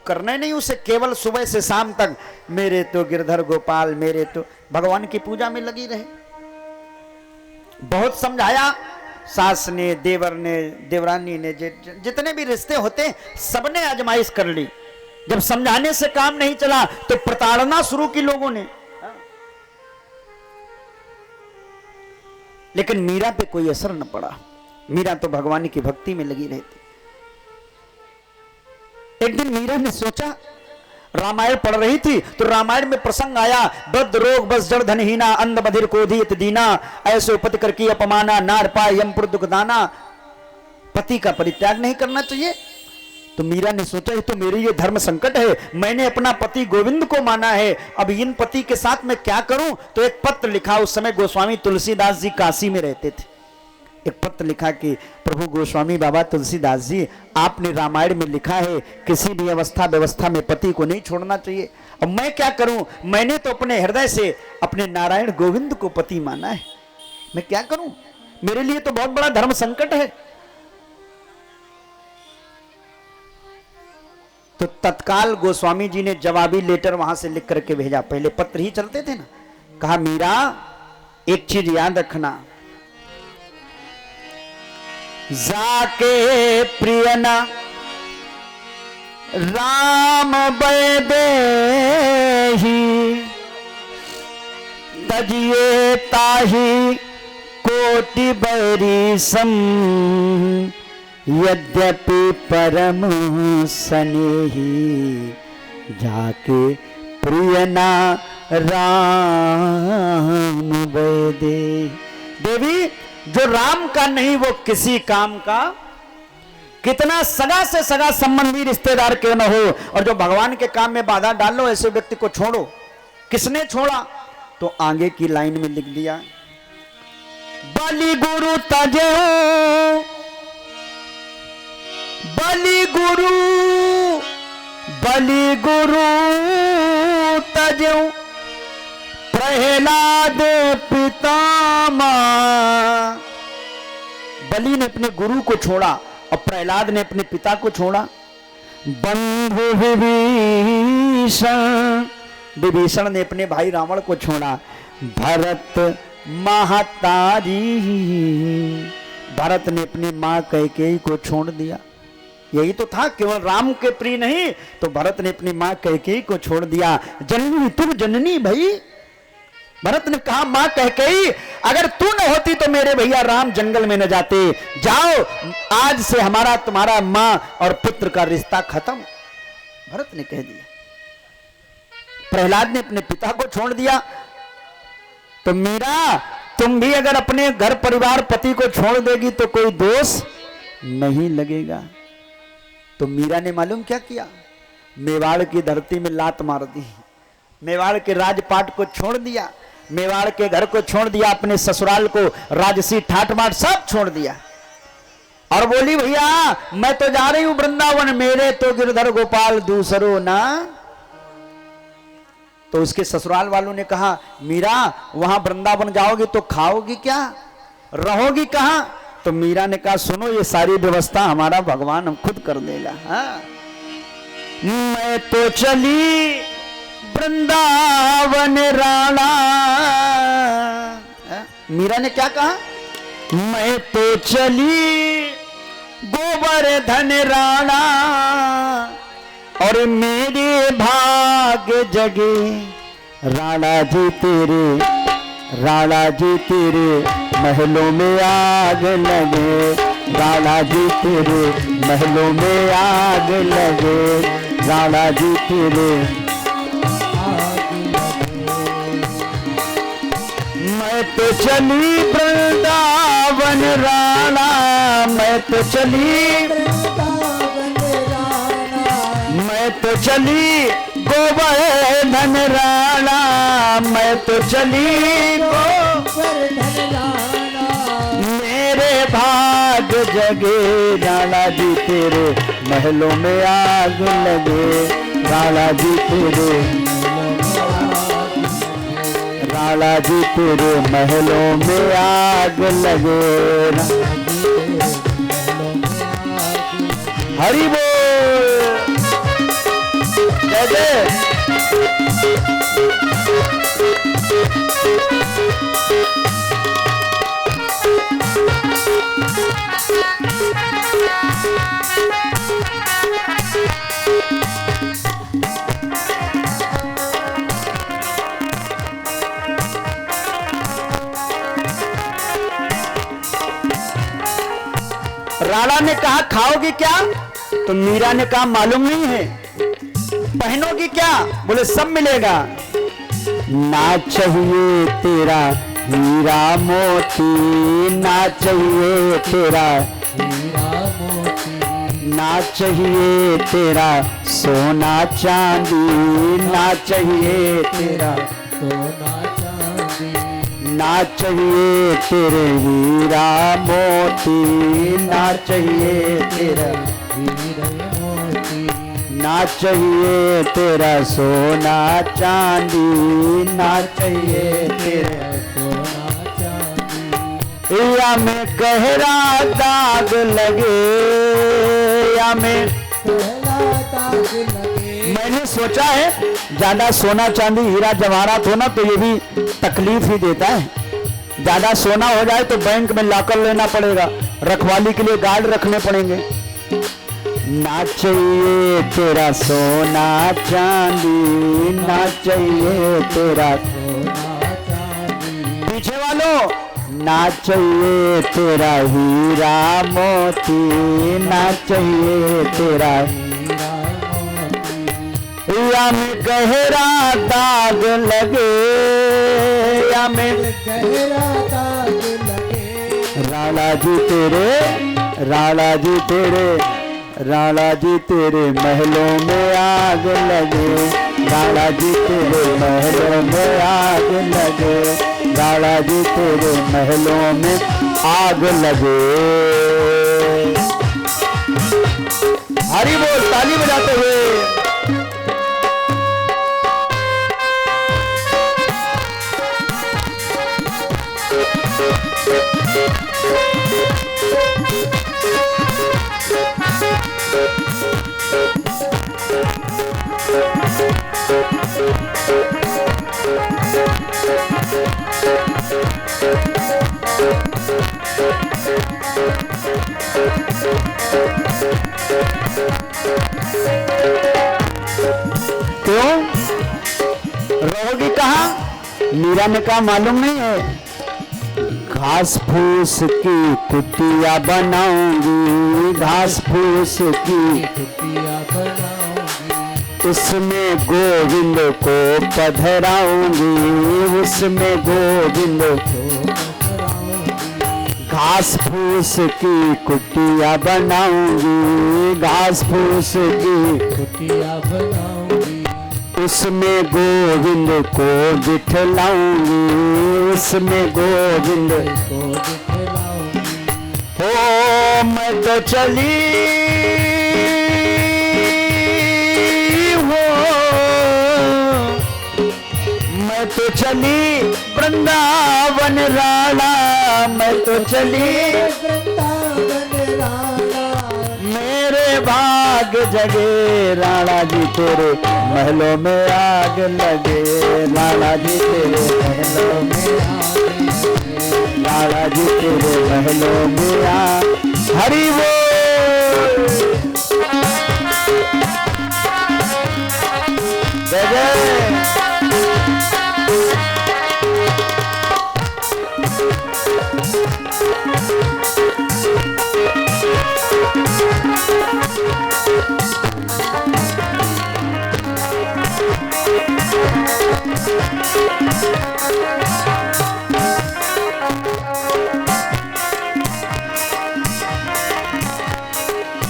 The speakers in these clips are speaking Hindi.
करना नहीं उसे, केवल सुबह से शाम तक मेरे तो गिरधर गोपाल, मेरे तो भगवान की पूजा में लगी रहे। बहुत समझाया सास ने, देवर ने, देवरानी ने, जितने भी रिश्ते होते सबने आजमाइश कर ली। जब समझाने से काम नहीं चला तो प्रताड़ना शुरू की लोगों ने। लेकिन मीरा पे कोई असर न पड़ा। मीरा तो भगवान की भक्ति में लगी रहती। एक दिन मीरा ने सोचा, रामायण पढ़ रही थी तो रामायण में प्रसंग आया, वृद्ध रोग बस जड़ धनहीना, अंध बधिर क्रोधित दीना, ऐसे उपति कर की अपमाना, नार पाए यमपुर दुखदाना। पति का परित्याग नहीं करना चाहिए। तो मीरा ने सोचा, ये तो मेरे लिए धर्म संकट है, मैंने अपना पति गोविंद को माना है, अब इन पति के साथ मैं क्या करूं। तो एक पत्र लिखा। उस समय गोस्वामी तुलसीदास जी काशी में रहते थे। एक पत्र लिखा कि प्रभु गोस्वामी बाबा तुलसीदास जी, आपने रामायण में लिखा है किसी भी अवस्था व्यवस्था में पति को नहीं छोड़ना चाहिए। अब मैं क्या करूं, मैंने तो अपने हृदय से अपने नारायण गोविंद को पति माना है, मैं क्या करूं, मेरे लिए तो बहुत बड़ा धर्म संकट है। तो तत्काल गोस्वामी जी ने जवाबी लेटर वहां से लिख करके भेजा। पहले पत्र ही चलते थे ना। कहा, मीरा एक चीज याद रखना, जाके प्रियना राम बैदेही, तजिए ताही कोटि बैरी सम, यद्यपि परम स्नेही, जाके प्रियना राम बैदे। देवी, जो राम का नहीं वो किसी काम का, कितना सगा से सगा संबंधी रिश्तेदार क्यों न हो, और जो भगवान के काम में बाधा डालो ऐसे व्यक्ति को छोड़ो। किसने छोड़ा? तो आगे की लाइन में लिख दिया, बलि गुरु तजे, बलि गुरु, बलि गुरु तजे, प्रहलाद पितामह। बलि ने अपने गुरु को छोड़ा और प्रहलाद ने अपने पिता को छोड़ा। बंधु विभीषण, विभीषण ने अपने भाई रावण को छोड़ा। भरत महतारी, भरत ने अपनी मां कैकेयी को छोड़ दिया। यही तो था, केवल राम के प्रिय नहीं तो भरत ने अपनी मां कैकेयी को छोड़ दिया। जननी तुम जननी भाई, भरत ने कहा, मां कैकेयी अगर तू न होती तो मेरे भैया राम जंगल में न जाते। जाओ, आज से हमारा तुम्हारा मां और पुत्र का रिश्ता खत्म, भरत ने कह दिया। प्रहलाद ने अपने पिता को छोड़ दिया। तो मीरा, तुम भी अगर अपने घर परिवार पति को छोड़ देगी तो कोई दोष नहीं लगेगा। तो मीरा ने मालूम क्या किया, मेवाड़ की धरती में लात मार दी, मेवाड़ के राजपाट को छोड़ दिया, मेवाड़ के घर को छोड़ दिया, अपने ससुराल को, राजसी ठाट बाट सब छोड़ दिया और बोली, भैया मैं तो जा रही हूं वृंदावन, मेरे तो गिरधर गोपाल दूसरो ना। तो उसके ससुराल वालों ने कहा, मीरा वहां वृंदावन जाओगी तो खाओगी क्या, रहोगी कहां? तो मीरा ने कहा, सुनो ये सारी व्यवस्था हमारा भगवान हम खुद कर देगा। हाँ, मैं तो चली वृंदावन राणा। मीरा ने क्या कहा, मैं तो चली गोवर्धन राणा, और मेरे भाग्य जगे राणा जी तेरे, राणा जी तेरे महलों में आग लगे, राणा जी तेरे महलों में आग लगे, राणा जी तेरे मैं तो चली वृंदावन राणा, मैं तो चली, मैं तो चली गोवर्धन राणा, मैं तो चली गोवर्धन राणा, मेरे भाग जगे राणा जी तेरे महलों में आग लगे, राणा जी तेरे, राणा जी तेरे महलों में आग लगे। हरि बोल। जय जय। राणा ने कहा खाओगी क्या? तो मीरा ने कहा मालूम नहीं है। पहनोगी क्या? बोले सब मिलेगा। ना चाहिए तेरा हीरा मोती, ना चाहिए तेरा हीरा मोती, ना चाहिए तेरा सोना चांदी, ना चाहिए तेरा सोना चांदी, ना चाहिए तेरे हीरा मोती, ना चाहिए तेरा हीरा मोती, ना चाहिए तेरा सोना चांदी, ना चाहिए तेरा सोना चांदी। या में गहरा दाग लगे, या में गहरा दाग लगे। मैंने सोचा है ज्यादा सोना चांदी हीरा जवाहरात हो ना तो ये भी तकलीफ ही देता है। ज्यादा सोना हो जाए तो बैंक में लॉकर लेना पड़ेगा, रखवाली के लिए गार्ड रखने पड़ेंगे। ना चाहिए तेरा सोना चांदी, ना चाहिए तेरा सोना चांदी। पीछे वालों ना चाहिए तेरा हीरा मोती, ना चाहिए तेरा हीरा मोती। या में गहरा दाग लगे, या में गहरा दाग लगे। राणा जी तेरे, राणा जी तेरे, राणा जी तेरे महलों में आग लगे, राणा जी तेरे महलों में आग लगे, राणा जी तेरे महलों में आग लगे। हरि बोल ताली बजाते हुए। क्यों रहोगी कहाँ? मीरा ने कहा मालूम नहीं है। घास फूस की कुटिया बनाऊंगी, घास फूस की कुटिया बनाऊंगी, उसमें गोविंद को पधराऊंगी, उसमें गोविंद को पधराऊंगी। घास फूस की कुटिया बनाऊंगी, घास फूस की कुटिया बनाऊंगी, उसमें गोविंद को बिठलाऊंगी, उसमें गोविंद को बिठलाऊंगी। हो मैं तो चली हो, मैं तो चली वृंदावन राणा, मैं तो चली वृंदावन राणा। मेरे भाग जगे राणा जी तेरे महलों में आग लगे, राणा जी तेरे महलों में आग लगे, राणा जी तेरे महलों में आग। हरि बोल जय जय।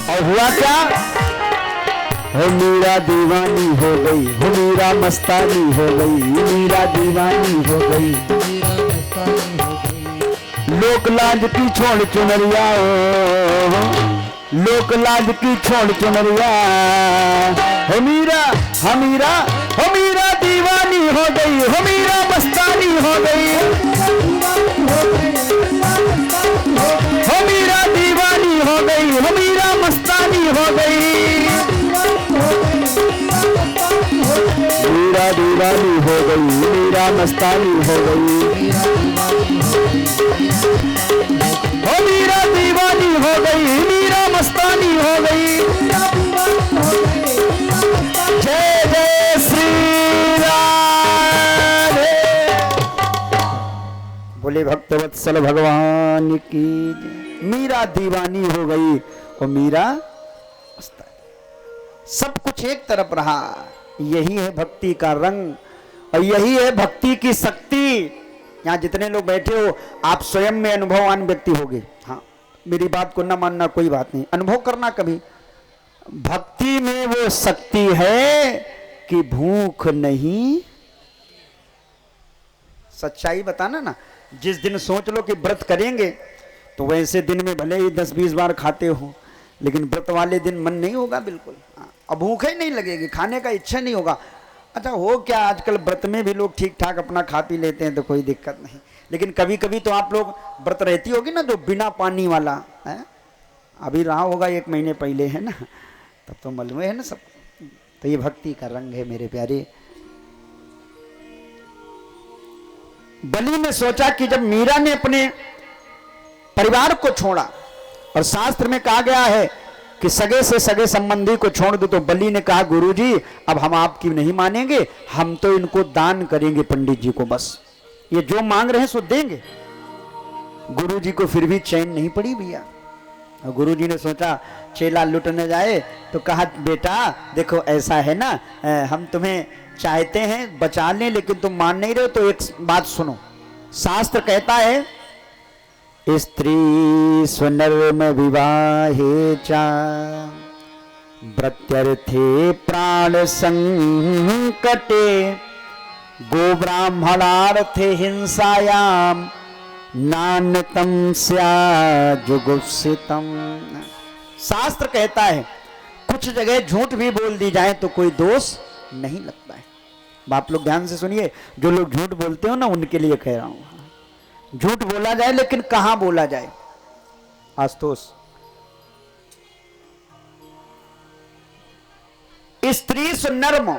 और हुआ क्या? हो मीरा दीवानी हो गई, हो मीरा मस्तानी हो गई, मीरा दीवानी हो गई, मीरा मस्तानी हो गई। लोक लाज की छोड़ चुनरिया, लोक लाज की छोड़ चुनरिया। हो मीरा, हो मीरा, हो मीरा दीवानी हो गई, हो मीरा मस्तानी हो गई, हो मीरा दीवानी हो गई, हो मीरा मस्तानी हो गई। मीरा दीवानी हो गई, मीरा मस्तानी हो गई, हो मीरा दीवानी हो गई, मीरा मस्तानी हो गई। जय जय श्री राधे। बोले भक्तवत्सल भगवान की जय। मीरा दीवानी हो गई और मीरा मस्तानी, सब कुछ एक तरफ रहा। यही है भक्ति का रंग और यही है भक्ति की शक्ति। यहाँ जितने लोग बैठे हो आप स्वयं में अनुभववान व्यक्ति होगे। हाँ, मेरी बात को ना मानना कोई बात नहीं, अनुभव करना कभी। भक्ति में वो शक्ति है कि भूख नहीं। सच्चाई बताना ना। जिस दिन सोच लो कि व्रत करेंगे तो वैसे दिन में भले ही 10-20 बार खाते हो, लेकिन व्रत वाले दिन मन नहीं होगा बिल्कुल, अब भूख ही नहीं लगेगी, खाने का इच्छा नहीं होगा। अच्छा हो क्या, आजकल व्रत में भी लोग ठीक ठाक अपना खा पी लेते हैं तो कोई दिक्कत नहीं, लेकिन कभी कभी तो आप लोग व्रत रहती होगी ना जो बिना पानी वाला है, अभी रहा होगा 1 महीने पहले, है ना, तब तो मालूम है ना सब। तो ये भक्ति का रंग है मेरे प्यारे। बलि ने सोचा कि जब मीरा ने अपने परिवार को छोड़ा, और शास्त्र में कहा गया है कि सगे से सगे संबंधी को छोड़ दो, तो बलि ने कहा गुरुजी अब हम आपकी नहीं मानेंगे, हम तो इनको दान करेंगे पंडित जी को, बस ये जो मांग रहे हैं सो देंगे। गुरुजी को फिर भी चैन नहीं पड़ी भैया। और गुरुजी ने सोचा चेला लुट न जाए, तो कहा बेटा देखो ऐसा है ना, हम तुम्हें चाहते हैं बचा लें, लेकिन तुम मान नहीं रहे हो, तो एक बात सुनो। शास्त्र कहता है स्त्री स्वनर्म विवाहे चा व्रत्यर्थे प्राण संकटे गो ब्राह्मणार्थे हिंसायाम नान्यतम स्याजुगुप्सितम। शास्त्र कहता है कुछ जगह झूठ भी बोल दी जाए तो कोई दोष नहीं लगता है। आप लोग ध्यान से सुनिए, जो लोग झूठ बोलते हो ना उनके लिए कह रहा हूं। झूठ बोला जाए लेकिन कहां बोला जाए। आस्तोष, स्त्री सुनर्म,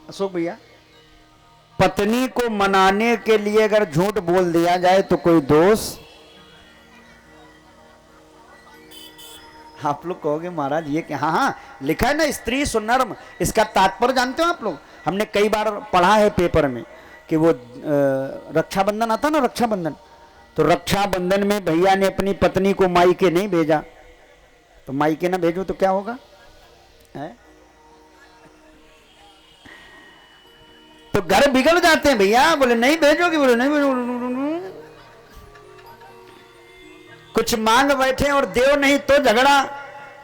अशोक भैया, पत्नी को मनाने के लिए अगर झूठ बोल दिया जाए तो कोई दोष। आप लोग कहोगे महाराज ये क्या, हाँ हाँ लिखा है ना स्त्री सुनर्म, इसका तात्पर्य जानते हो आप लोग? हमने कई बार पढ़ा है पेपर में कि वो रक्षाबंधन आता ना, रक्षाबंधन, तो रक्षाबंधन में भैया ने अपनी पत्नी को मायके नहीं भेजा, तो मायके ना भेजो तो क्या होगा है? तो घर बिगड़ जाते हैं भैया, बोले नहीं भेजोगे, बोले नहीं भेजोगे, कुछ मांग बैठे और देव नहीं तो झगड़ा।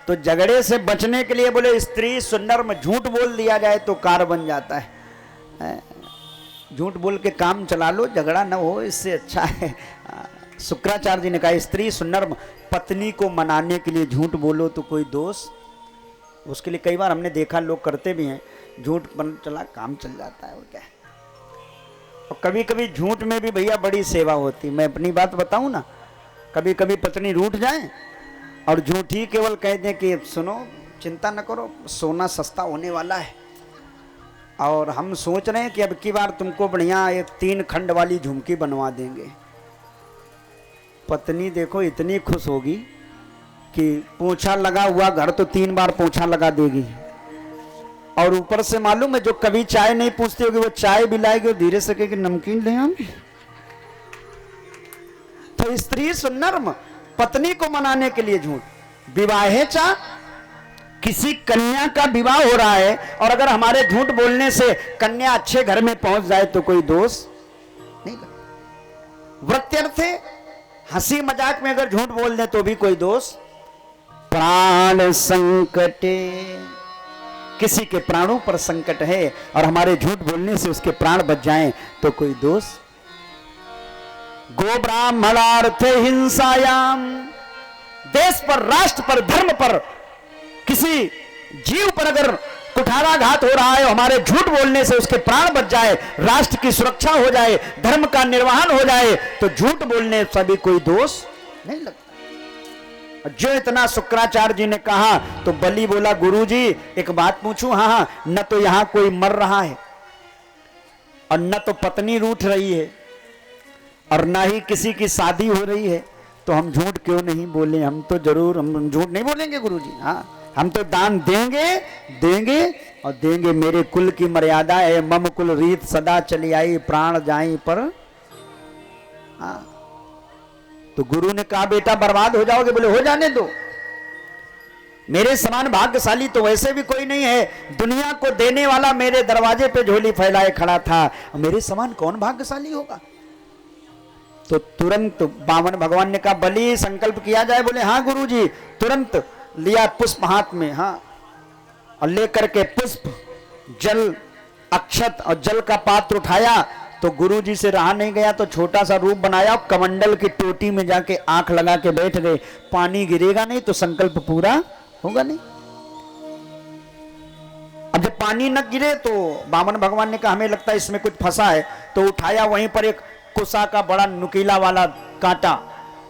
तो झगड़े से बचने के लिए बोले स्त्री सुनर्म, झूठ बोल दिया जाए तो कार बन जाता है। झूठ बोल के काम चला लो, झगड़ा न हो, इससे अच्छा है। शुक्राचार्य जी ने कहा स्त्री सुनर्म, पत्नी को मनाने के लिए झूठ बोलो तो कोई दोष। उसके लिए कई बार हमने देखा लोग करते भी हैं, झूठ बन चला काम चल जाता है, वो क्या है। और कभी कभी झूठ में भी भैया बड़ी सेवा होती। मैं अपनी बात बताऊं ना, कभी कभी पत्नी रूठ जाए और झूठी केवल कह दें कि सुनो चिंता न करो सोना सस्ता होने वाला है, और हम सोच रहे हैं कि अब की बार तुमको बढ़िया एक 3 खंड वाली झुमकी बनवा देंगे। पत्नी देखो इतनी खुश होगी कि पोछा लगा हुआ घर तो 3 बार पोछा लगा देगी, और ऊपर से मालूम है जो कभी चाय नहीं पूछती होगी वो चाय भी लाएगी और धीरे से कहेगी नमकीन ले हम। तो स्त्री सुनर्म, पत्नी को मनाने के लिए झूठ। विवाहे चा, किसी कन्या का विवाह हो रहा है और अगर हमारे झूठ बोलने से कन्या अच्छे घर में पहुंच जाए तो कोई दोष नहीं लगता। व्रत्यर्थे, हंसी मजाक में अगर झूठ बोल दे तो भी कोई दोष। प्राण संकटे, किसी के प्राणों पर संकट है और हमारे झूठ बोलने से उसके प्राण बच जाएं तो कोई दोष। गो ब्राह्मणार्थे हिंसायाम, देश पर, राष्ट्र पर, धर्म पर, किसी जीव पर अगर कुठाराघात हो रहा है, हमारे झूठ बोलने से उसके प्राण बच जाए, राष्ट्र की सुरक्षा हो जाए, धर्म का निर्वहन हो जाए, तो झूठ बोलने से भी कोई दोष नहीं लगता। जो इतना शुक्राचार्य जी ने कहा तो बलि बोला गुरुजी एक बात पूछूं, हाँ हाँ, न तो यहां कोई मर रहा है और न तो पत्नी रूठ रही है और न ही किसी की शादी हो रही है, तो हम झूठ क्यों नहीं बोले? हम तो जरूर, हम झूठ नहीं बोलेंगे गुरुजी, हाँ हम तो दान देंगे देंगे और देंगे। मेरे कुल की मर्यादा है, मम कुल रीत सदा चली आई, प्राण जाई पर। हाँ तो गुरु ने कहा बेटा बर्बाद हो जाओगे? बोले हो जाने दो, मेरे समान भाग्यशाली तो वैसे भी कोई नहीं है, दुनिया को देने वाला मेरे दरवाजे पे झोली फैलाए खड़ा था, मेरे समान कौन भाग्यशाली होगा? तो तुरंत बामन भगवान ने कहा बलि संकल्प किया जाए? बोले हाँ गुरुजी। तुरंत लिया पुष्प हाथ में, हाँ, और लेकर के पुष्प, जल, अक्षत और जल का पात्र उठाया। तो गुरुजी से रहा नहीं गया तो छोटा सा रूप बनाया, कमंडल की टोटी में जाके आंख लगा के बैठ गए। पानी गिरेगा नहीं तो संकल्प पूरा होगा नहीं। अब जब पानी न गिरे तो बामन भगवान ने कहा हमें लगता है इसमें कुछ फंसा है, तो उठाया, वहीं पर एक कुसा का बड़ा नुकीला वाला कांटा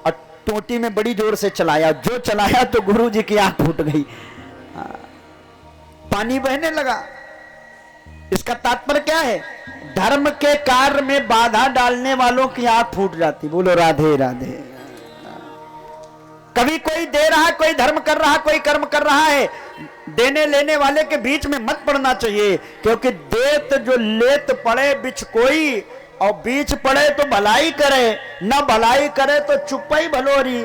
और टोटी में बड़ी जोर से चलाया। जो चलाया तो गुरुजी की आंख फूट गई, पानी बहने लगा। इसका तात्पर्य क्या है? धर्म के कार्य में बाधा डालने वालों की आंख फूट जाती। बोलो राधे राधे। कभी कोई दे रहा है, कोई धर्म कर रहा है, कोई कर्म कर रहा है, देने लेने वाले के बीच में मत पड़ना चाहिए, क्योंकि देत जो लेत पड़े बिच कोई, और बीच पड़े तो भलाई करे, न भलाई करे तो चुप्पई भलोरी,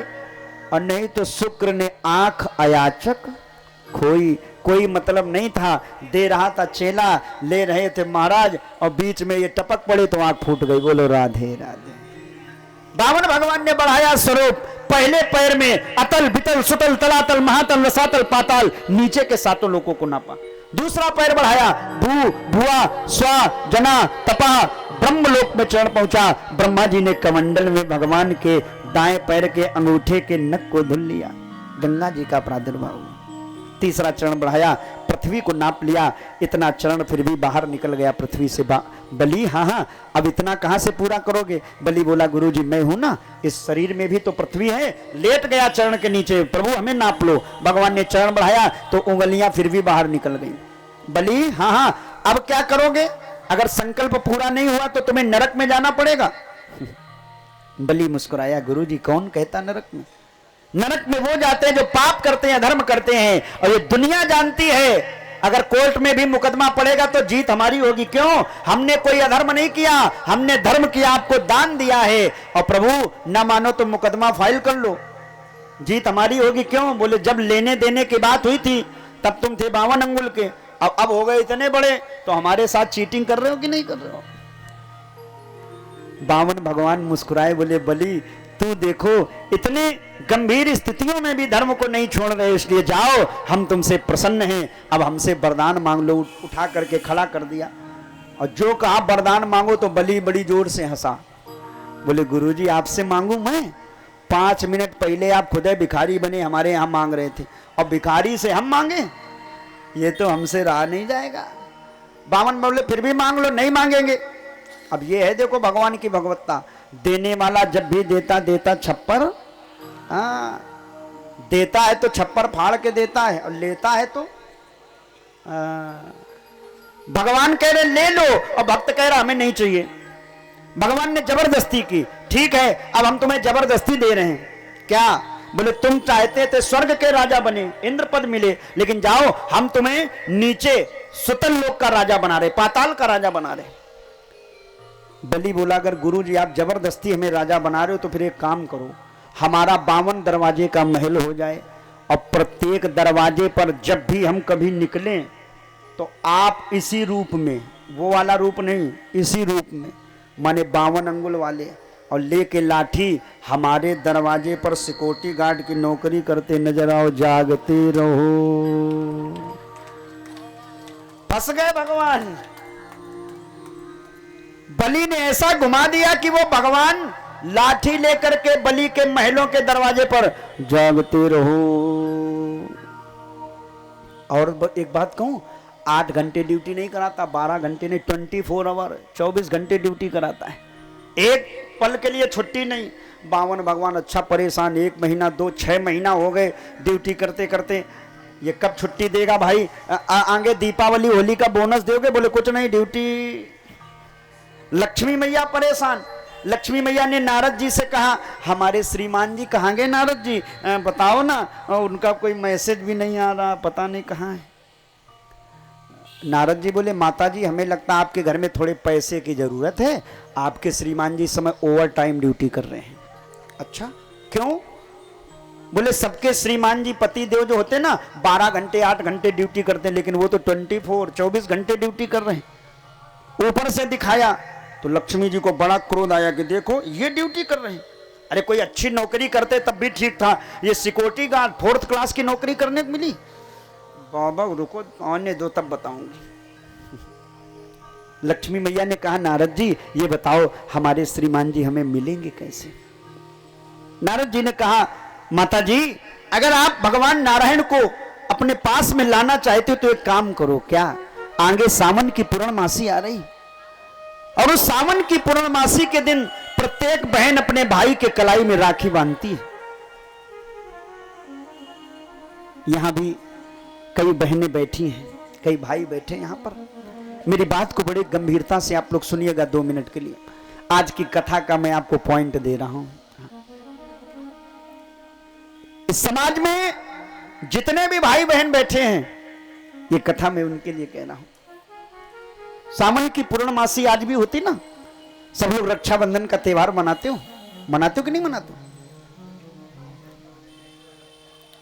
और नहीं तो शुक्र ने आंख अयाचक खोई। कोई मतलब नहीं था, दे रहा था चेला, ले रहे थे महाराज, और बीच में ये टपक पड़े तो आंख फूट गई। बोलो राधे राधे। बामन भगवान ने बढ़ाया स्वरूप, पहले पैर में अतल बितल सुतल तलातल महातल रसातल पाताल, नीचे के सातों लोगों को नापा। दूसरा पैर बढ़ाया, भू भुआ स्वा जना तपा, ब्रह्मलोक में चरण पहुंचा। ब्रह्मा जी ने कमंडल में भगवान के दाएं पैर के अंगूठे के नख को धुल लिया, गंगा जी का प्रादुर्भाव हुआ। तीसरा चरण बढ़ाया, पृथ्वी को नाप लिया। इतना चरण फिर भी बाहर निकल गया पृथ्वी से। बलि हाँ हाँ, अब इतना कहां से पूरा करोगे? बलि बोला गुरुजी मैं हूं ना, इस शरीर में भी तो पृथ्वी है। लेट गया चरण के नीचे, प्रभु हमें नाप लो। भगवान ने चरण बढ़ाया तो उंगलियां फिर भी बाहर निकल गई। बलि हाँ हाँ, अब क्या करोगे? अगर संकल्प पूरा नहीं हुआ तो तुम्हें नरक में जाना पड़ेगा। बलि मुस्कुराया, गुरुजी कौन कहता नरक में? नरक में वो जाते हैं जो पाप करते हैं, धर्म करते हैं, और ये दुनिया जानती है अगर कोर्ट में भी मुकदमा पड़ेगा तो जीत हमारी होगी। क्यों? हमने कोई अधर्म नहीं किया, हमने धर्म किया, आपको दान दिया है, और प्रभु ना मानो तो मुकदमा फाइल कर लो, जीत हमारी होगी। क्यों? बोले जब लेने देने की बात हुई थी तब तुम थे 52 अंगुल के, अब हो गए इतने बड़े, तो हमारे साथ चीटिंग कर रहे हो कि नहीं कर रहे हो? बामन भगवान मुस्कुराए, बोले बलि तू देखो इतनी गंभीर स्थितियों में भी धर्म को नहीं छोड़ रहे, इसलिए जाओ हम तुमसे प्रसन्न हैं, अब हमसे वरदान मांग लो। उठा करके खड़ा कर दिया, और जो कहा वरदान मांगो तो बलि बड़ी जोर से हंसा। बोले गुरुजी आपसे मांगू मैं? 5 मिनट पहले आप खुद भिखारी बने, हमारे यहाँ मांग रहे थे, और भिखारी से हम मांगे? ये तो हमसे रहा नहीं जाएगा। बामन बोले फिर भी मांग लो। नहीं मांगेंगे। अब ये है देखो भगवान की भगवत्ता, देने वाला जब भी देता देता छप्पर, देता है तो छप्पर फाड़ के देता है, और लेता है तो भगवान कह रहे ले लो, और भक्त कह रहा हमें नहीं चाहिए। भगवान ने जबरदस्ती की, ठीक है अब हम तुम्हें जबरदस्ती दे रहे हैं। क्या? बोले तुम चाहते थे स्वर्ग के राजा बने, इंद्र पद मिले, लेकिन जाओ हम तुम्हें नीचे सुतल लोक का राजा बना रहे, पाताल का राजा बना रहे। बलि बोला अगर गुरुजी आप जबरदस्ती हमें राजा बना रहे हो तो फिर एक काम करो, हमारा 52 दरवाजे का महल हो जाए, और प्रत्येक दरवाजे पर जब भी हम कभी निकलें तो आप इसी रूप में, वो वाला रूप नहीं, इसी रूप में, माने 52 अंगुल वाले, और लेके लाठी हमारे दरवाजे पर सिक्योरिटी गार्ड की नौकरी करते नजर आओ, जागते रहो। फंस गए भगवान। बलि ने ऐसा घुमा दिया कि वो भगवान लाठी लेकर के बलि के महलों के दरवाजे पर जागते रहो। और एक बात कहूं, 8 घंटे ड्यूटी नहीं कराता, 12 घंटे नहीं, 24 आवर 24 घंटे ड्यूटी कराता है। एक पल के लिए छुट्टी नहीं। बावन भगवान अच्छा परेशान, 1 महीना 2 6 महीना हो गए ड्यूटी करते करते, ये कब छुट्टी देगा भाई? आगे दीपावली होली का बोनस दोगे? बोले कुछ नहीं, ड्यूटी। लक्ष्मी मैया परेशान। लक्ष्मी मैया ने नारद जी से कहा, हमारे श्रीमान जी कहाँ गए नारद जी, बताओ ना, उनका कोई मैसेज भी नहीं आ रहा, पता नहीं कहाँ है। नारद जी बोले, माता जी हमें लगता है आपके घर में थोड़े पैसे की जरूरत है, आपके श्रीमान जी समय ओवर टाइम ड्यूटी कर रहे हैं। अच्छा क्यों? बोले सबके श्रीमान जी पति देव जो होते ना 12 घंटे 8 घंटे ड्यूटी करते हैं, लेकिन वो तो 24 घंटे ड्यूटी कर रहे हैं। ऊपर से दिखाया तो लक्ष्मी जी को बड़ा क्रोध आया कि देखो ये ड्यूटी कर रहे हैं। अरे कोई अच्छी नौकरी करते तब भी ठीक था, ये सिक्योरिटी गार्ड 4th क्लास की नौकरी करने को मिली। बाबा रुको आने दो तब बताऊंगी। लक्ष्मी मैया ने कहा, नारद जी ये बताओ हमारे श्रीमान जी हमें मिलेंगे कैसे? नारद जी ने कहा, माता जी अगर आप भगवान नारायण को अपने पास में लाना चाहते हो तो एक काम करो, क्या आगे सावन की पूर्णमासी आ रही, और उस सावन की पूर्णमासी के दिन प्रत्येक बहन अपने भाई के कलाई में राखी बांधती है। यहां भी कई बहनें बैठी हैं, कई भाई बैठे यहां पर। मेरी बात को बड़ी गंभीरता से आप लोग सुनिएगा 2 मिनट के लिए। आज की कथा का मैं आपको पॉइंट दे रहा हूं। इस समाज में जितने भी भाई बहन बैठे हैं, ये कथा मैं उनके लिए कह रहा हूं। सावन की पूर्णमासी आज भी होती ना, सब लोग रक्षाबंधन का त्योहार मनाते हो कि नहीं मनाते हो?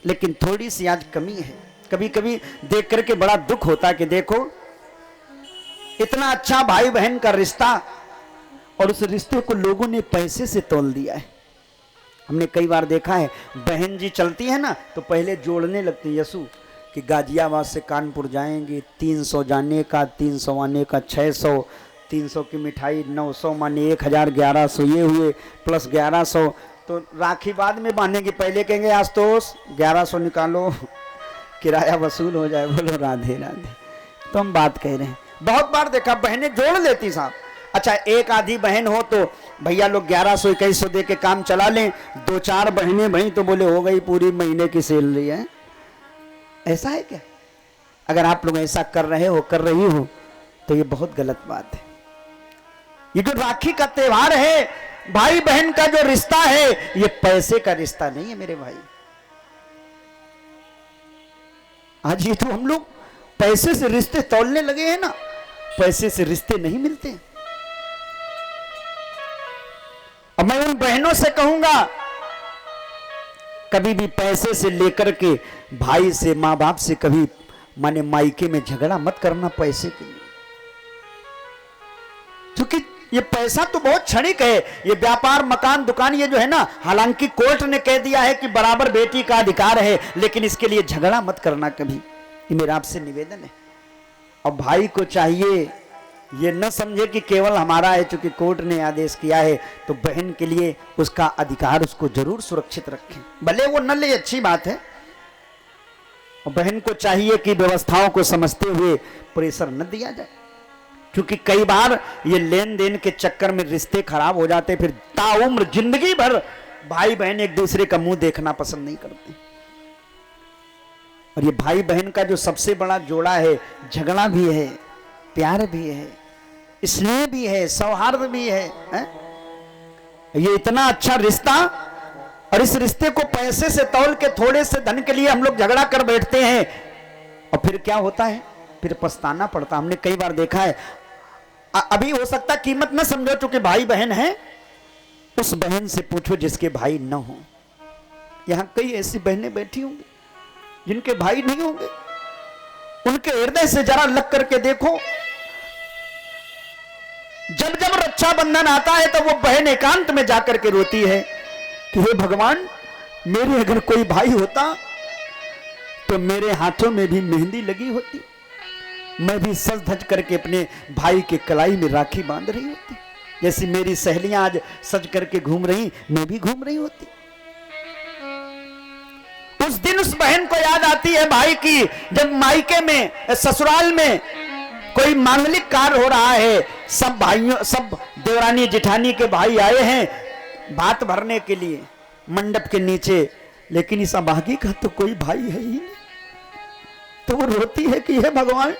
लेकिन थोड़ी सी आज कमी है। कभी कभी देख करके बड़ा दुख होता है कि देखो इतना अच्छा भाई बहन का रिश्ता, और उस रिश्ते को लोगों ने पैसे से तोल दिया है। हमने कई बार देखा है, बहन जी चलती है ना तो पहले जोड़ने लगती है यसु कि गाजियाबाद से कानपुर जाएंगे, 300 जाने का, 300 आने का, 600, 300 की मिठाई, 900 माने 1000, 1100 ये हुए प्लस 1100। तो राखी बाद में बांधेंगे, पहले कहेंगे आज तो 1100 निकालो किराया वसूल हो जाए। बोलो राधे राधे। तो हम बात कह रहे हैं, बहुत बार देखा बहनें जोड़ लेती साहब। अच्छा एक आधी बहन हो तो भैया लोग 1100 2100 दे के काम चला लें, 2-4 बहनें भाई तो बोले हो गई पूरी महीने की सैलरी है। ऐसा है क्या? अगर आप लोग ऐसा कर रहे हो, कर रही हो, तो ये बहुत गलत बात है। ये जो राखी का त्योहार है, भाई बहन का जो रिश्ता है, ये पैसे का रिश्ता नहीं है मेरे भाई। आज ये जो हम लोग पैसे से रिश्ते तोलने लगे हैं ना, पैसे से रिश्ते नहीं मिलते। और मैं उन बहनों से कहूंगा, कभी भी पैसे से लेकर के भाई से, मां बाप से कभी माने मायके में झगड़ा मत करना पैसे के लिए, क्योंकि ये पैसा तो बहुत क्षणिक है। ये व्यापार, मकान, दुकान, ये जो है ना, हालांकि कोर्ट ने कह दिया है कि बराबर बेटी का अधिकार है, लेकिन इसके लिए झगड़ा मत करना कभी, ये मेरा आपसे निवेदन है। और भाई को चाहिए ये न समझे कि केवल हमारा है, चूंकि कोर्ट ने आदेश किया है, तो बहन के लिए उसका अधिकार उसको जरूर सुरक्षित रखें, भले वो न ले, अच्छी बात है। और बहन को चाहिए कि व्यवस्थाओं को समझते हुए प्रेशर न दिया जाए, क्योंकि कई बार ये लेन देन के चक्कर में रिश्ते खराब हो जाते, फिर ताउम्र जिंदगी भर भाई बहन एक दूसरे का मुंह देखना पसंद नहीं करते। और ये भाई बहन का जो सबसे बड़ा जोड़ा है, झगड़ा भी है, प्यार भी है, स्नेह भी है, सौहार्द भी है, ये इतना अच्छा रिश्ता, और इस रिश्ते को पैसे से तौल के थोड़े से धन के लिए हम लोग झगड़ा कर बैठते हैं, और फिर क्या होता है, फिर पछताना पड़ता। हमने कई बार देखा है। अभी हो सकता कीमत न समझो, चूंकि भाई बहन है, उस बहन से पूछो जिसके भाई न हो। यहां कई ऐसी बहनें बैठी होंगी जिनके भाई नहीं होंगे, उनके हृदय से जरा लग करके देखो। जब जब रक्षाबंधन आता है तो वो बहन एकांत में जाकर के रोती है कि हे भगवान, मेरे अगर कोई भाई होता तो मेरे हाथों में भी मेहंदी लगी होती, मैं भी सज धज करके अपने भाई के कलाई में राखी बांध रही होती, जैसी मेरी सहेलियां आज सज करके घूम रही, मैं भी घूम रही होती। उस दिन उस बहन को याद आती है भाई की, जब मायके में, ससुराल में कोई मांगलिक कार्य हो रहा है, सब भाइयों, सब देवरानी जेठानी के भाई आए हैं भात भरने के लिए मंडप के नीचे, लेकिन इस अभागी का तो कोई भाई है ही नहीं। तो वो रोती है कि हे भगवान,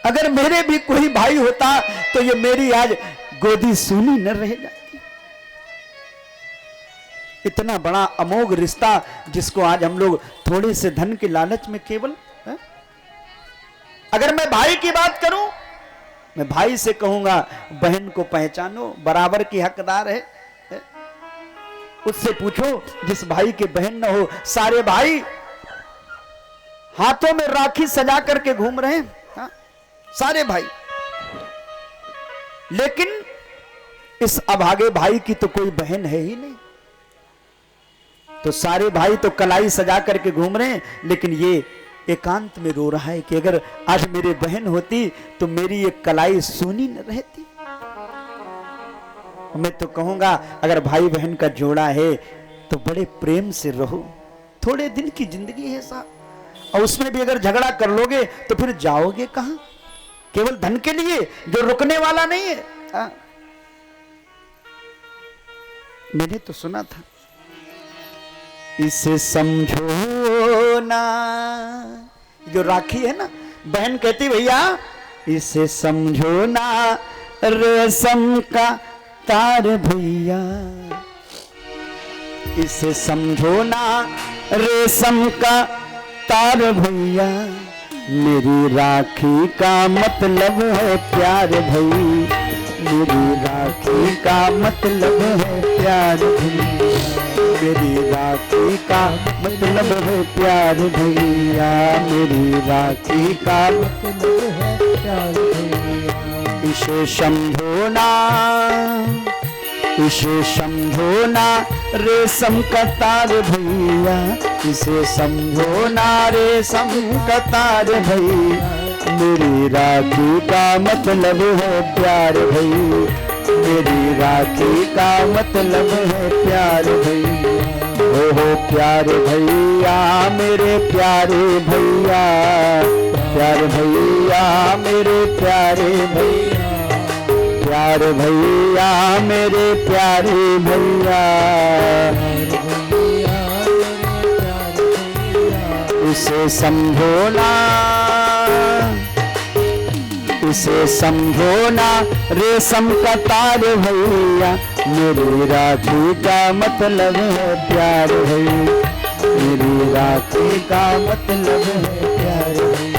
अगर मेरे भी कोई भाई होता तो ये मेरी आज गोदी सूनी न रह जाती। इतना बड़ा अमोघ रिश्ता जिसको आज हम लोग थोड़े से धन के लालच में केवल है? अगर मैं भाई की बात करूं, मैं भाई से कहूंगा बहन को पहचानो, बराबर की हकदार है? उससे पूछो जिस भाई के बहन न हो। सारे भाई हाथों में राखी सजा करके घूम रहे हैं, हा? सारे भाई, लेकिन इस अभागे भाई की तो कोई बहन है ही नहीं। तो सारे भाई तो कलाई सजा करके घूम रहे हैं, लेकिन ये एकांत में रो रहा है कि अगर आज मेरी बहन होती तो मेरी ये कलाई सूनी न रहती। मैं तो कहूंगा अगर भाई बहन का जोड़ा है तो बड़े प्रेम से रहो, थोड़े दिन की जिंदगी है साहब, और उसमें भी अगर झगड़ा कर लोगे तो फिर जाओगे कहां? केवल धन के लिए जो रुकने वाला नहीं है। मैंने तो सुना था, इसे समझो ना, जो राखी है ना, बहन कहती भैया इसे समझो ना रेशम का तार भैया, इसे समझो ना रेशम का तार भैया, मेरी राखी का मतलब है प्यार भई, मेरी राखी का मतलब है प्यार भई, मेरी राखी का मतलब है प्यार भैया, मेरी राखी का मतलब है प्यार भैया। इसे समझो ना, इसे समझो ना रेशम का तार भैया, इसे समझो ना रेशम का तार भैया, मेरी राखी का मतलब है प्यार भई, मेरी राखी का मतलब है प्यार भैया। हो प्यार भैया मेरे प्यारे भैया, प्यार भैया मेरे प्यारे भैया, प्यार भैया मेरे प्यारे भैया, इसे समझो ना, इसे समझो ना रेशम का तार भैया, मेरी राखी का मतलब है प्यार भैया, मेरी राखी का मतलब है प्यार भैया।